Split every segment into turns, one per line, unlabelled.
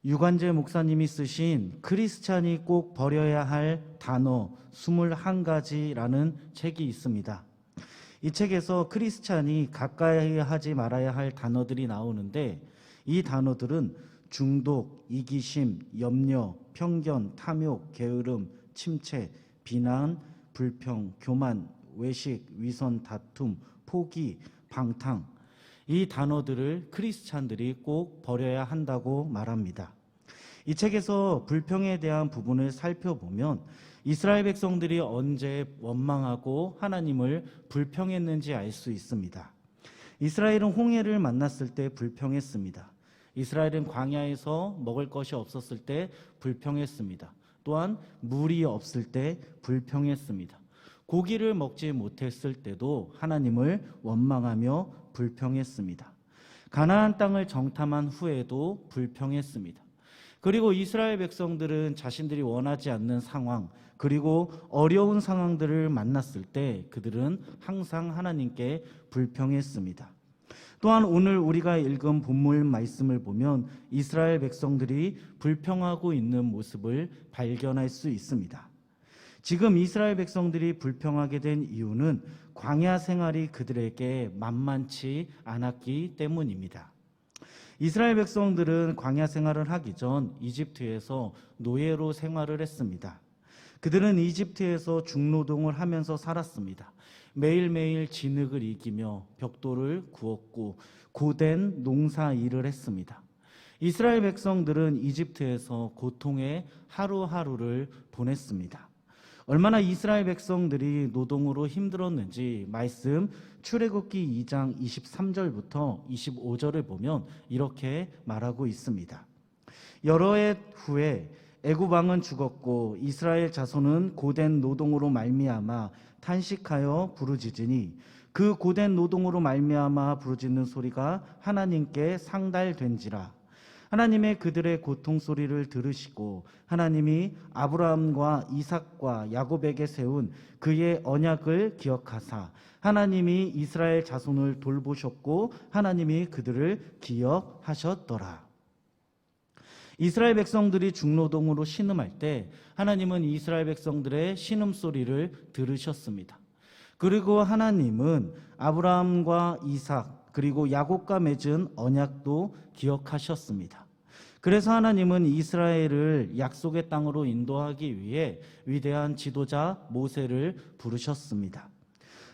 유관재 목사님이 쓰신 크리스찬이 꼭 버려야 할 단어 21가지라는 책이 있습니다. 이 책에서 크리스찬이 가까이 하지 말아야 할 단어들이 나오는데, 이 단어들은 중독, 이기심, 염려, 편견, 탐욕, 게으름, 침체, 비난, 불평, 교만, 외식, 위선, 다툼, 포기, 방탕, 이 단어들을 크리스찬들이 꼭 버려야 한다고 말합니다. 이 책에서 불평에 대한 부분을 살펴보면 이스라엘 백성들이 언제 원망하고 하나님을 불평했는지 알 수 있습니다. 이스라엘은 홍해를 만났을 때 불평했습니다. 이스라엘은 광야에서 먹을 것이 없었을 때 불평했습니다. 또한 물이 없을 때 불평했습니다. 고기를 먹지 못했을 때도 하나님을 원망하며 불평했습니다. 가나안 땅을 정탐한 후에도 불평했습니다. 그리고 이스라엘 백성들은 자신들이 원하지 않는 상황, 그리고 어려운 상황들을 만났을 때 그들은 항상 하나님께 불평했습니다. 또한 오늘 우리가 읽은 본문 말씀을 보면 이스라엘 백성들이 불평하고 있는 모습을 발견할 수 있습니다. 지금 이스라엘 백성들이 불평하게 된 이유는 광야 생활이 그들에게 만만치 않았기 때문입니다. 이스라엘 백성들은 광야 생활을 하기 전 이집트에서 노예로 생활을 했습니다. 그들은 이집트에서 중노동을 하면서 살았습니다. 매일매일 진흙을 이기며 벽돌을 구웠고 고된 농사 일을 했습니다. 이스라엘 백성들은 이집트에서 고통의 하루하루를 보냈습니다. 얼마나 이스라엘 백성들이 노동으로 힘들었는지 말씀 출애굽기 2장 23절부터 25절을 보면 이렇게 말하고 있습니다. 여러 해 후에 애굽 왕은 죽었고 이스라엘 자손은 고된 노동으로 말미암아 탄식하여 부르짖으니 그 고된 노동으로 말미암아 부르짖는 소리가 하나님께 상달된지라. 하나님의 그들의 고통 소리를 들으시고 하나님이 아브라함과 이삭과 야곱에게 세운 그의 언약을 기억하사 하나님이 이스라엘 자손을 돌보셨고 하나님이 그들을 기억하셨더라. 이스라엘 백성들이 중노동으로 신음할 때 하나님은 이스라엘 백성들의 신음소리를 들으셨습니다. 그리고 하나님은 아브라함과 이삭 그리고 야곱과 맺은 언약도 기억하셨습니다. 그래서 하나님은 이스라엘을 약속의 땅으로 인도하기 위해 위대한 지도자 모세를 부르셨습니다.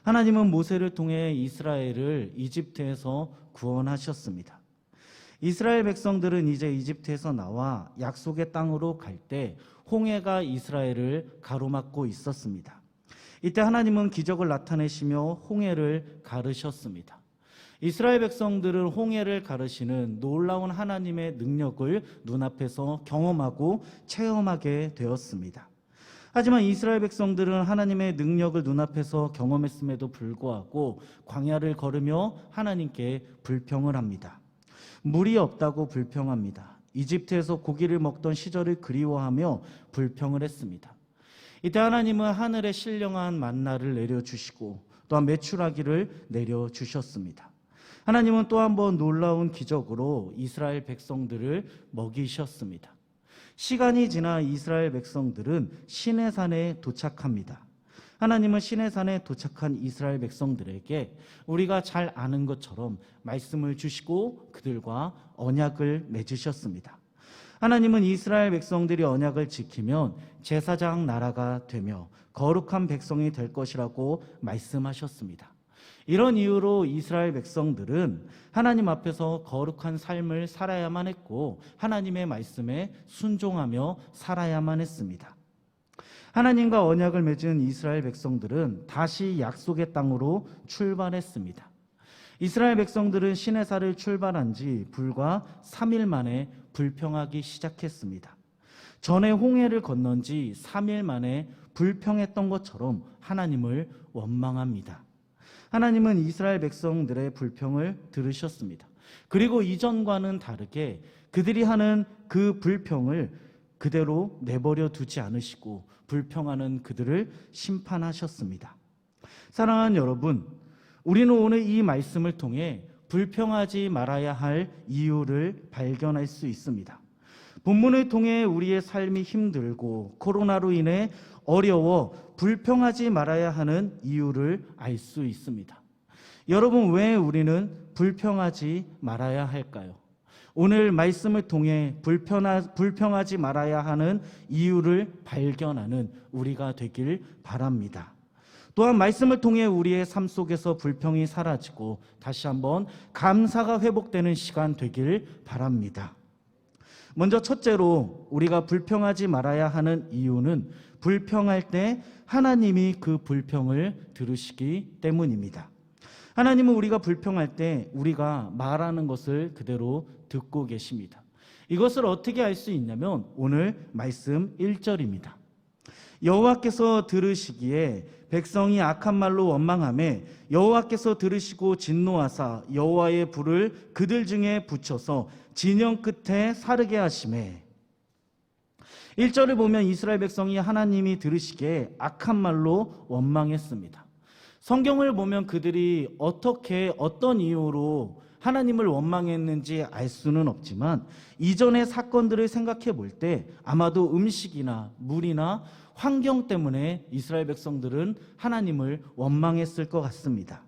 하나님은 모세를 통해 이스라엘을 이집트에서 구원하셨습니다. 이스라엘 백성들은 이제 이집트에서 나와 약속의 땅으로 갈 때 홍해가 이스라엘을 가로막고 있었습니다. 이때 하나님은 기적을 나타내시며 홍해를 가르셨습니다. 이스라엘 백성들은 홍해를 가르시는 놀라운 하나님의 능력을 눈앞에서 경험하고 체험하게 되었습니다. 하지만 이스라엘 백성들은 하나님의 능력을 눈앞에서 경험했음에도 불구하고 광야를 걸으며 하나님께 불평을 합니다. 물이 없다고 불평합니다. 이집트에서 고기를 먹던 시절을 그리워하며 불평을 했습니다. 이때 하나님은 하늘에 신령한 만나를 내려주시고 또한 메추라기를 내려주셨습니다. 하나님은 또 한 번 놀라운 기적으로 이스라엘 백성들을 먹이셨습니다. 시간이 지나 이스라엘 백성들은 시내산에 도착합니다. 하나님은 시내산에 도착한 이스라엘 백성들에게 우리가 잘 아는 것처럼 말씀을 주시고 그들과 언약을 맺으셨습니다. 하나님은 이스라엘 백성들이 언약을 지키면 제사장 나라가 되며 거룩한 백성이 될 것이라고 말씀하셨습니다. 이런 이유로 이스라엘 백성들은 하나님 앞에서 거룩한 삶을 살아야만 했고 하나님의 말씀에 순종하며 살아야만 했습니다. 하나님과 언약을 맺은 이스라엘 백성들은 다시 약속의 땅으로 출발했습니다. 이스라엘 백성들은 시내산을 출발한 지 불과 3일 만에 불평하기 시작했습니다. 전에 홍해를 건넌 지 3일 만에 불평했던 것처럼 하나님을 원망합니다. 하나님은 이스라엘 백성들의 불평을 들으셨습니다. 그리고 이전과는 다르게 그들이 하는 그 불평을 그대로 내버려 두지 않으시고 불평하는 그들을 심판하셨습니다. 사랑하는 여러분, 우리는 오늘 이 말씀을 통해 불평하지 말아야 할 이유를 발견할 수 있습니다. 본문을 통해 우리의 삶이 힘들고 코로나로 인해 어려워 불평하지 말아야 하는 이유를 알 수 있습니다. 여러분, 왜 우리는 불평하지 말아야 할까요? 오늘 말씀을 통해 불평하지 말아야 하는 이유를 발견하는 우리가 되길 바랍니다. 또한 말씀을 통해 우리의 삶 속에서 불평이 사라지고 다시 한번 감사가 회복되는 시간 되길 바랍니다. 먼저 첫째로 우리가 불평하지 말아야 하는 이유는 불평할 때 하나님이 그 불평을 들으시기 때문입니다. 하나님은 우리가 불평할 때 우리가 말하는 것을 그대로 듣고 계십니다. 이것을 어떻게 알 수 있냐면 오늘 말씀 1절입니다. 여호와께서 들으시기에 백성이 악한 말로 원망하매 여호와께서 들으시고 진노하사 여호와의 불을 그들 중에 붙여서 진영 끝에 사르게 하시매. 1절을 보면 이스라엘 백성이 하나님이 들으시기에 악한 말로 원망했습니다. 성경을 보면 그들이 어떤 이유로 하나님을 원망했는지 알 수는 없지만 이전의 사건들을 생각해 볼 때 아마도 음식이나 물이나 환경 때문에 이스라엘 백성들은 하나님을 원망했을 것 같습니다.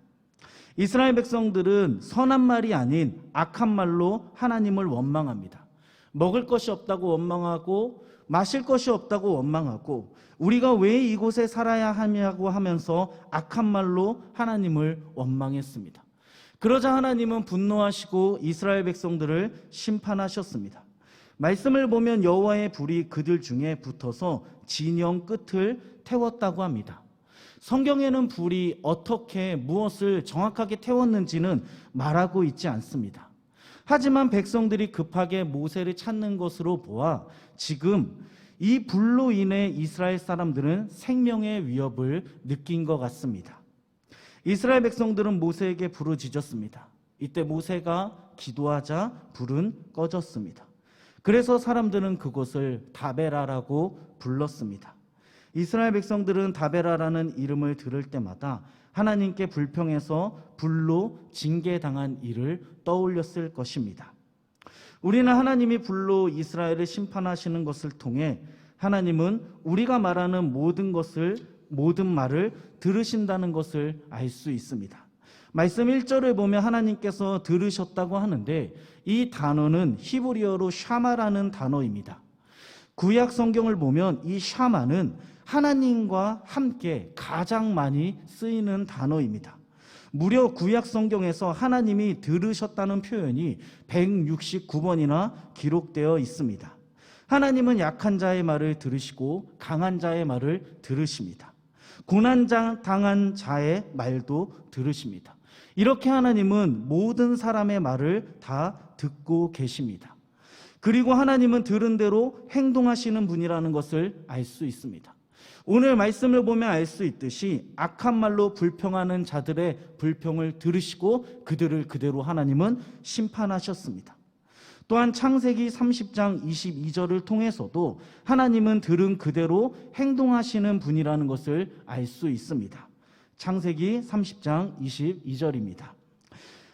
이스라엘 백성들은 선한 말이 아닌 악한 말로 하나님을 원망합니다. 먹을 것이 없다고 원망하고 마실 것이 없다고 원망하고 우리가 왜 이곳에 살아야 하냐고 하면서 악한 말로 하나님을 원망했습니다. 그러자 하나님은 분노하시고 이스라엘 백성들을 심판하셨습니다. 말씀을 보면 여호와의 불이 그들 중에 붙어서 진영 끝을 태웠다고 합니다. 성경에는 불이 어떻게 무엇을 정확하게 태웠는지는 말하고 있지 않습니다. 하지만 백성들이 급하게 모세를 찾는 것으로 보아 지금 이 불로 인해 이스라엘 사람들은 생명의 위협을 느낀 것 같습니다. 이스라엘 백성들은 모세에게 부르짖었습니다. 이때 모세가 기도하자 불은 꺼졌습니다. 그래서 사람들은 그곳을 다베라라고 불렀습니다. 이스라엘 백성들은 다베라라는 이름을 들을 때마다 하나님께 불평해서 불로 징계당한 일을 떠올렸을 것입니다. 우리는 하나님이 불로 이스라엘을 심판하시는 것을 통해 하나님은 우리가 말하는 모든 말을 들으신다는 것을 알 수 있습니다. 말씀 1절을 보면 하나님께서 들으셨다고 하는데 이 단어는 히브리어로 샤마라는 단어입니다. 구약 성경을 보면 이 샤마는 하나님과 함께 가장 많이 쓰이는 단어입니다. 무려 구약 성경에서 하나님이 들으셨다는 표현이 169번이나 기록되어 있습니다. 하나님은 약한 자의 말을 들으시고 강한 자의 말을 들으십니다. 고난당한 자의 말도 들으십니다. 이렇게 하나님은 모든 사람의 말을 다 듣고 계십니다. 그리고 하나님은 들은 대로 행동하시는 분이라는 것을 알 수 있습니다. 오늘 말씀을 보면 알 수 있듯이 악한 말로 불평하는 자들의 불평을 들으시고 그들을 그대로 하나님은 심판하셨습니다. 또한 창세기 30장 22절을 통해서도 하나님은 들은 그대로 행동하시는 분이라는 것을 알 수 있습니다. 창세기 30장 22절입니다.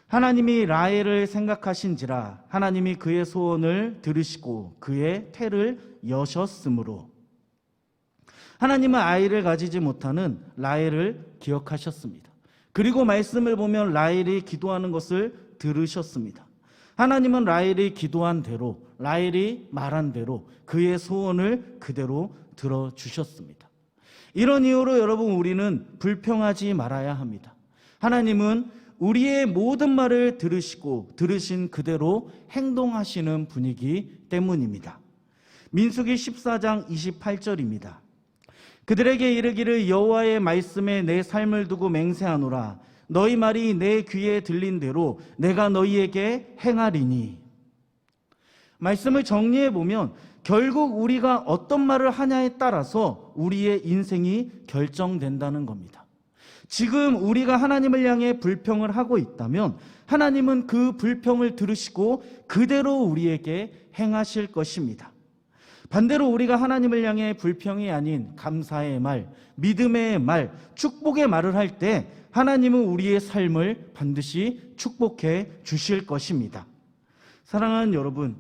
하나님이 라헬을 생각하신지라 하나님이 그의 소원을 들으시고 그의 태를 여셨으므로. 하나님은 아이를 가지지 못하는 라헬을 기억하셨습니다. 그리고 말씀을 보면 라헬이 기도하는 것을 들으셨습니다. 하나님은 라헬이 기도한 대로, 라헬이 말한 대로 그의 소원을 그대로 들어주셨습니다. 이런 이유로 여러분, 우리는 불평하지 말아야 합니다. 하나님은 우리의 모든 말을 들으시고 들으신 그대로 행동하시는 분이기 때문입니다. 민수기 14장 28절입니다. 그들에게 이르기를 여호와의 말씀에 내 삶을 두고 맹세하노라. 너희 말이 내 귀에 들린 대로 내가 너희에게 행하리니. 말씀을 정리해 보면 결국 우리가 어떤 말을 하냐에 따라서 우리의 인생이 결정된다는 겁니다. 지금 우리가 하나님을 향해 불평을 하고 있다면 하나님은 그 불평을 들으시고 그대로 우리에게 행하실 것입니다. 반대로 우리가 하나님을 향해 불평이 아닌 감사의 말, 믿음의 말, 축복의 말을 할 때 하나님은 우리의 삶을 반드시 축복해 주실 것입니다. 사랑하는 여러분,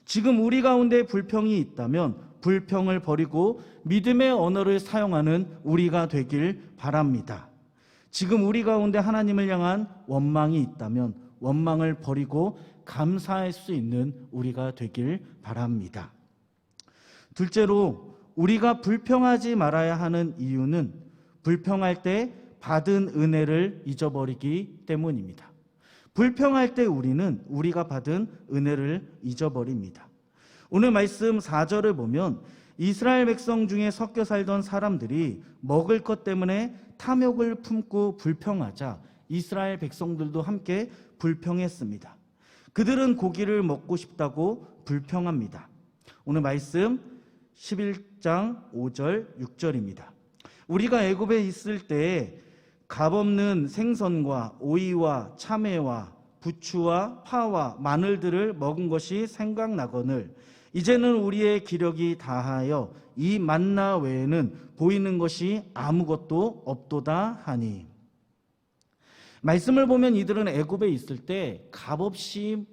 지금 우리 가운데 불평이 있다면 불평을 버리고 믿음의 언어를 사용하는 우리가 되길 바랍니다. 지금 우리 가운데 하나님을 향한 원망이 있다면 원망을 버리고 감사할 수 있는 우리가 되길 바랍니다. 둘째로 우리가 불평하지 말아야 하는 이유는 불평할 때 받은 은혜를 잊어버리기 때문입니다. 불평할 때 우리가 받은 은혜를 잊어버립니다. 오늘 말씀 4절을 보면 이스라엘 백성 중에 섞여 살던 사람들이 먹을 것 때문에 탐욕을 품고 불평하자 이스라엘 백성들도 함께 불평했습니다. 그들은 고기를 먹고 싶다고 불평합니다. 오늘 말씀 11장 5절 6절입니다. 우리가 애굽에 있을 때에 값없는 생선과 오이와 참외와 부추와 파와 마늘들을 먹은 것이 생각나거늘 이제는 우리의 기력이 다하여 이 만나 외에는 보이는 것이 아무것도 없도다 하니. 말씀을 보면 이들은 애굽에 있을 때 값없이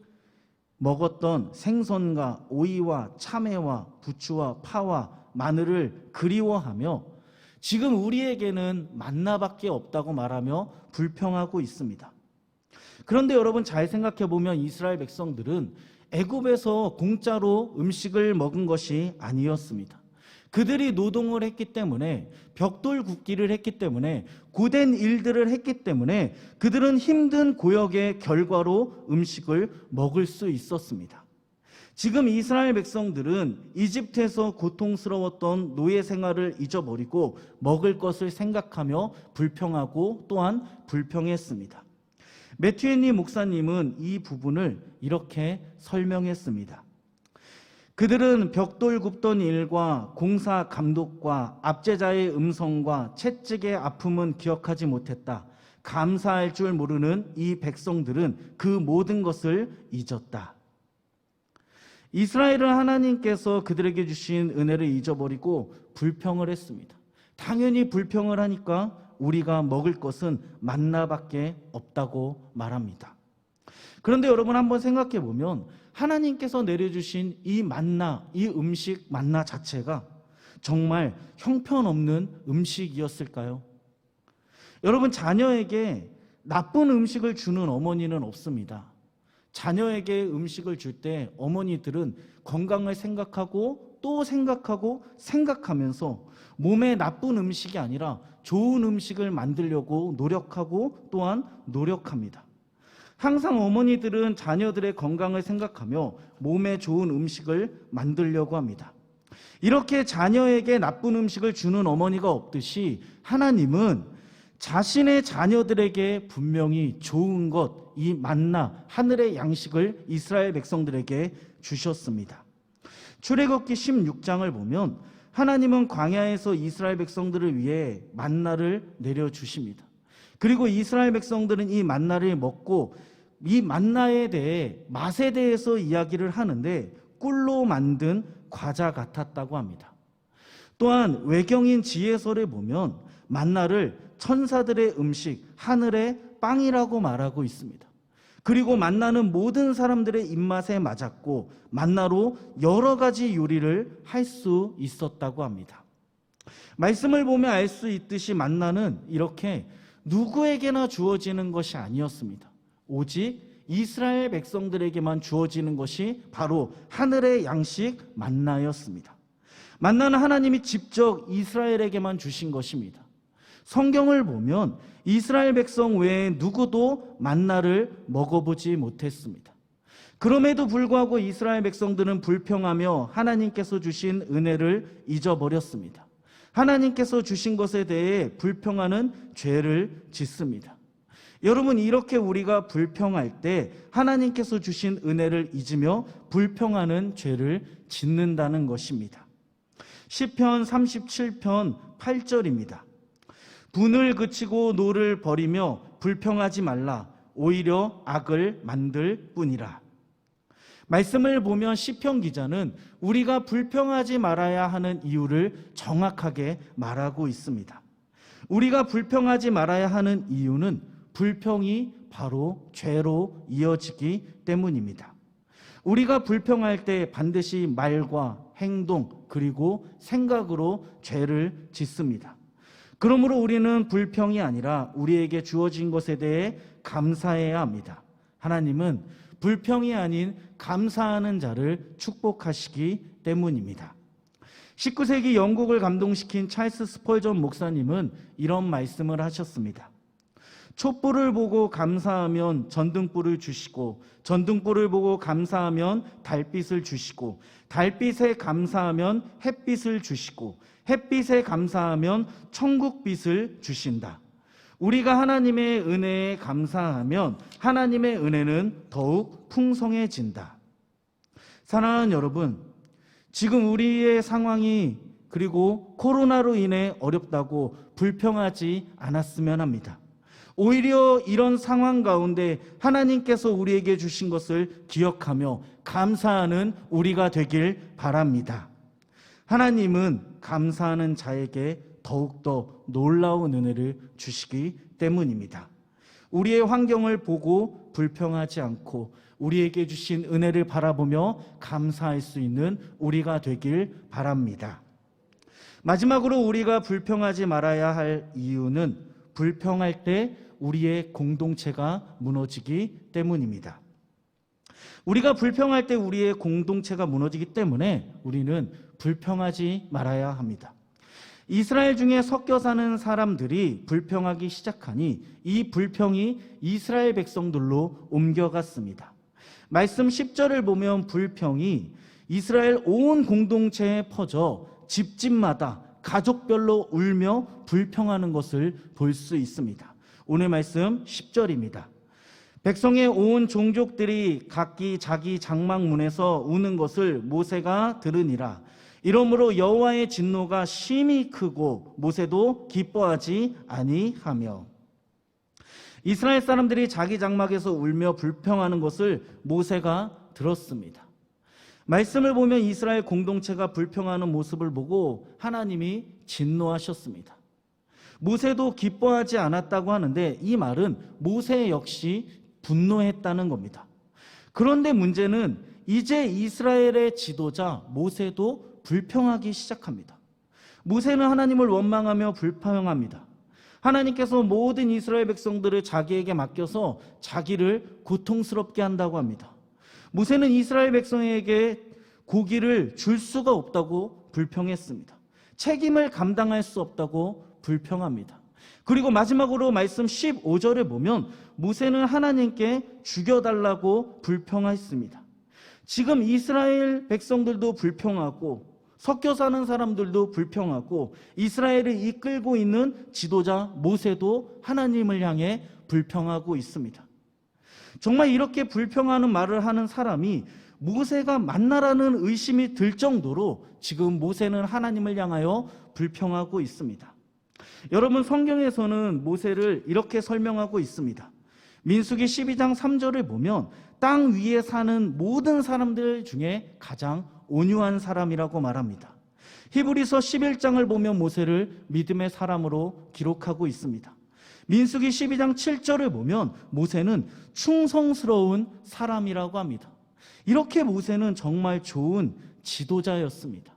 먹었던 생선과 오이와 참외와 부추와 파와 마늘을 그리워하며 지금 우리에게는 만나밖에 없다고 말하며 불평하고 있습니다. 그런데 여러분 잘 생각해 보면 이스라엘 백성들은 애굽에서 공짜로 음식을 먹은 것이 아니었습니다. 그들이 노동을 했기 때문에 벽돌 굽기를 했기 때문에 고된 일들을 했기 때문에 그들은 힘든 고역의 결과로 음식을 먹을 수 있었습니다. 지금 이스라엘 백성들은 이집트에서 고통스러웠던 노예 생활을 잊어버리고 먹을 것을 생각하며 불평하고 또한 불평했습니다. 매튜앤리 목사님은 이 부분을 이렇게 설명했습니다. 그들은 벽돌 굽던 일과 공사 감독과 압제자의 음성과 채찍의 아픔은 기억하지 못했다. 감사할 줄 모르는 이 백성들은 그 모든 것을 잊었다. 이스라엘은 하나님께서 그들에게 주신 은혜를 잊어버리고 불평을 했습니다. 당연히 불평을 하니까 우리가 먹을 것은 만나밖에 없다고 말합니다. 그런데 여러분 한번 생각해 보면 하나님께서 내려주신 이 만나, 이 음식 만나 자체가 정말 형편없는 음식이었을까요? 여러분 자녀에게 나쁜 음식을 주는 어머니는 없습니다. 자녀에게 음식을 줄 때 어머니들은 건강을 생각하고 또 생각하면서 몸에 나쁜 음식이 아니라 좋은 음식을 만들려고 노력하고 또한 노력합니다. 항상 어머니들은 자녀들의 건강을 생각하며 몸에 좋은 음식을 만들려고 합니다. 이렇게 자녀에게 나쁜 음식을 주는 어머니가 없듯이 하나님은 자신의 자녀들에게 분명히 좋은 것, 이 만나, 하늘의 양식을 이스라엘 백성들에게 주셨습니다. 출애굽기 16장을 보면 하나님은 광야에서 이스라엘 백성들을 위해 만나를 내려주십니다. 그리고 이스라엘 백성들은 이 만나를 먹고 이 만나에 대해 맛에 대해서 이야기를 하는데 꿀로 만든 과자 같았다고 합니다. 또한 외경인 지혜설에 보면 만나를 천사들의 음식, 하늘의 빵이라고 말하고 있습니다. 그리고 만나는 모든 사람들의 입맛에 맞았고 만나로 여러 가지 요리를 할 수 있었다고 합니다. 말씀을 보면 알 수 있듯이 만나는 이렇게 누구에게나 주어지는 것이 아니었습니다. 오직 이스라엘 백성들에게만 주어지는 것이 바로 하늘의 양식 만나였습니다. 만나는 하나님이 직접 이스라엘에게만 주신 것입니다. 성경을 보면 이스라엘 백성 외에 누구도 만나를 먹어보지 못했습니다. 그럼에도 불구하고 이스라엘 백성들은 불평하며 하나님께서 주신 은혜를 잊어버렸습니다. 하나님께서 주신 것에 대해 불평하는 죄를 짓습니다. 여러분 이렇게 우리가 불평할 때 하나님께서 주신 은혜를 잊으며 불평하는 죄를 짓는다는 것입니다. 시편 37편 8절입니다. 분을 그치고 노를 버리며 불평하지 말라. 오히려 악을 만들 뿐이라. 말씀을 보면 시편 기자는 우리가 불평하지 말아야 하는 이유를 정확하게 말하고 있습니다. 우리가 불평하지 말아야 하는 이유는 불평이 바로 죄로 이어지기 때문입니다. 우리가 불평할 때 반드시 말과 행동 그리고 생각으로 죄를 짓습니다. 그러므로 우리는 불평이 아니라 우리에게 주어진 것에 대해 감사해야 합니다. 하나님은 불평이 아닌 감사하는 자를 축복하시기 때문입니다. 19세기 영국을 감동시킨 찰스 스펄전 목사님은 이런 말씀을 하셨습니다. 촛불을 보고 감사하면 전등불을 주시고, 전등불을 보고 감사하면 달빛을 주시고, 달빛에 감사하면 햇빛을 주시고, 햇빛에 감사하면 천국빛을 주신다. 우리가 하나님의 은혜에 감사하면 하나님의 은혜는 더욱 풍성해진다. 사랑하는 여러분, 지금 우리의 상황이 그리고 코로나로 인해 어렵다고 불평하지 않았으면 합니다. 오히려 이런 상황 가운데 하나님께서 우리에게 주신 것을 기억하며 감사하는 우리가 되길 바랍니다. 하나님은 감사하는 자에게 더욱더 놀라운 은혜를 주시기 때문입니다. 우리의 환경을 보고 불평하지 않고 우리에게 주신 은혜를 바라보며 감사할 수 있는 우리가 되길 바랍니다. 마지막으로 우리가 불평하지 말아야 할 이유는 불평할 때 우리의 공동체가 무너지기 때문입니다. 우리가 불평할 때 우리의 공동체가 무너지기 때문에 우리는 불평하지 말아야 합니다. 이스라엘 중에 섞여 사는 사람들이 불평하기 시작하니 이 불평이 이스라엘 백성들로 옮겨갔습니다. 말씀 10절을 보면 불평이 이스라엘 온 공동체에 퍼져 집집마다 가족별로 울며 불평하는 것을 볼 수 있습니다. 오늘 말씀 10절입니다. 백성의 온 종족들이 각기 자기 장막문에서 우는 것을 모세가 들으니라. 이러므로 여호와의 진노가 심히 크고 모세도 기뻐하지 아니하며. 이스라엘 사람들이 자기 장막에서 울며 불평하는 것을 모세가 들었습니다. 말씀을 보면 이스라엘 공동체가 불평하는 모습을 보고 하나님이 진노하셨습니다. 모세도 기뻐하지 않았다고 하는데 이 말은 모세 역시 분노했다는 겁니다. 그런데 문제는 이제 이스라엘의 지도자 모세도 불평하기 시작합니다. 모세는 하나님을 원망하며 불평합니다. 하나님께서 모든 이스라엘 백성들을 자기에게 맡겨서 자기를 고통스럽게 한다고 합니다. 모세는 이스라엘 백성에게 고기를 줄 수가 없다고 불평했습니다. 책임을 감당할 수 없다고 불평합니다. 그리고 마지막으로 말씀 15절에 보면 모세는 하나님께 죽여달라고 불평했습니다. 지금 이스라엘 백성들도 불평하고 섞여 사는 사람들도 불평하고 이스라엘을 이끌고 있는 지도자 모세도 하나님을 향해 불평하고 있습니다. 정말 이렇게 불평하는 말을 하는 사람이 모세가 맞나라는 의심이 들 정도로 지금 모세는 하나님을 향하여 불평하고 있습니다. 여러분, 성경에서는 모세를 이렇게 설명하고 있습니다. 민수기 12장 3절을 보면 땅 위에 사는 모든 사람들 중에 가장 온유한 사람이라고 말합니다. 히브리서 11장을 보면 모세를 믿음의 사람으로 기록하고 있습니다. 민수기 12장 7절을 보면 모세는 충성스러운 사람이라고 합니다. 이렇게 모세는 정말 좋은 지도자였습니다.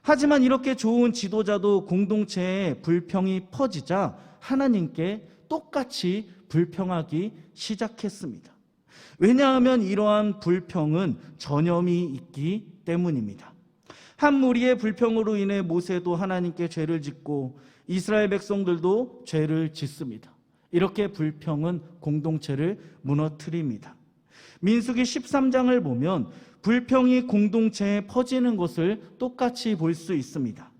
하지만 이렇게 좋은 지도자도 공동체에 불평이 퍼지자 하나님께 똑같이 불평하기 시작했습니다. 왜냐하면 이러한 불평은 전염이 있기 때문입니다. 한 무리의 불평으로 인해 모세도 하나님께 죄를 짓고 이스라엘 백성들도 죄를 짓습니다. 이렇게 불평은 공동체를 무너뜨립니다. 민수기 13장을 보면 불평이 공동체에 퍼지는 것을 똑같이 볼 수 있습니다.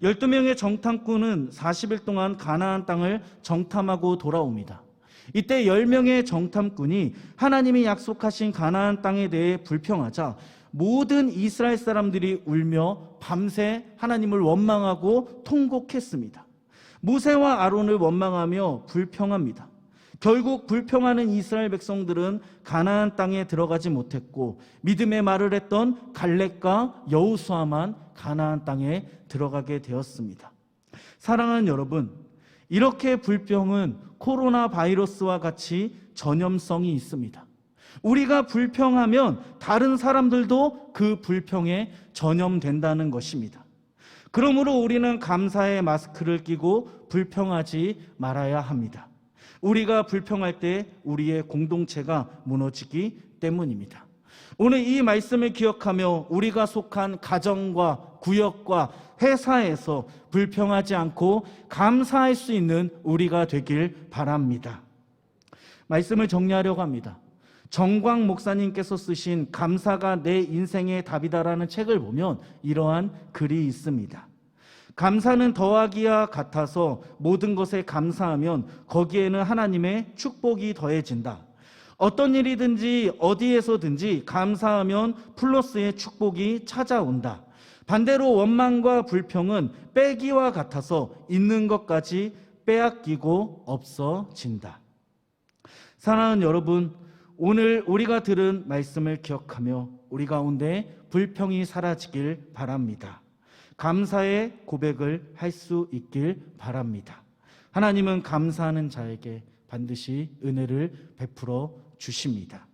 12명의 정탐꾼은 40일 동안 가나안 땅을 정탐하고 돌아옵니다. 이때 10명의 정탐꾼이 하나님이 약속하신 가나안 땅에 대해 불평하자 모든 이스라엘 사람들이 울며 밤새 하나님을 원망하고 통곡했습니다. 모세와 아론을 원망하며 불평합니다. 결국 불평하는 이스라엘 백성들은 가나안 땅에 들어가지 못했고 믿음의 말을 했던 갈렙과 여호수아만 가나안 땅에 들어가게 되었습니다. 사랑하는 여러분, 이렇게 불평은 코로나 바이러스와 같이 전염성이 있습니다. 우리가 불평하면 다른 사람들도 그 불평에 전염된다는 것입니다. 그러므로 우리는 감사의 마스크를 끼고 불평하지 말아야 합니다. 우리가 불평할 때 우리의 공동체가 무너지기 때문입니다. 오늘 이 말씀을 기억하며 우리가 속한 가정과 구역과 회사에서 불평하지 않고 감사할 수 있는 우리가 되길 바랍니다. 말씀을 정리하려고 합니다. 정광 목사님께서 쓰신 감사가 내 인생의 답이다라는 책을 보면 이러한 글이 있습니다. 감사는 더하기와 같아서 모든 것에 감사하면 거기에는 하나님의 축복이 더해진다. 어떤 일이든지 어디에서든지 감사하면 플러스의 축복이 찾아온다. 반대로 원망과 불평은 빼기와 같아서 있는 것까지 빼앗기고 없어진다. 사랑하는 여러분, 오늘 우리가 들은 말씀을 기억하며 우리 가운데 불평이 사라지길 바랍니다. 감사의 고백을 할 수 있길 바랍니다. 하나님은 감사하는 자에게 반드시 은혜를 베풀어 주십니다.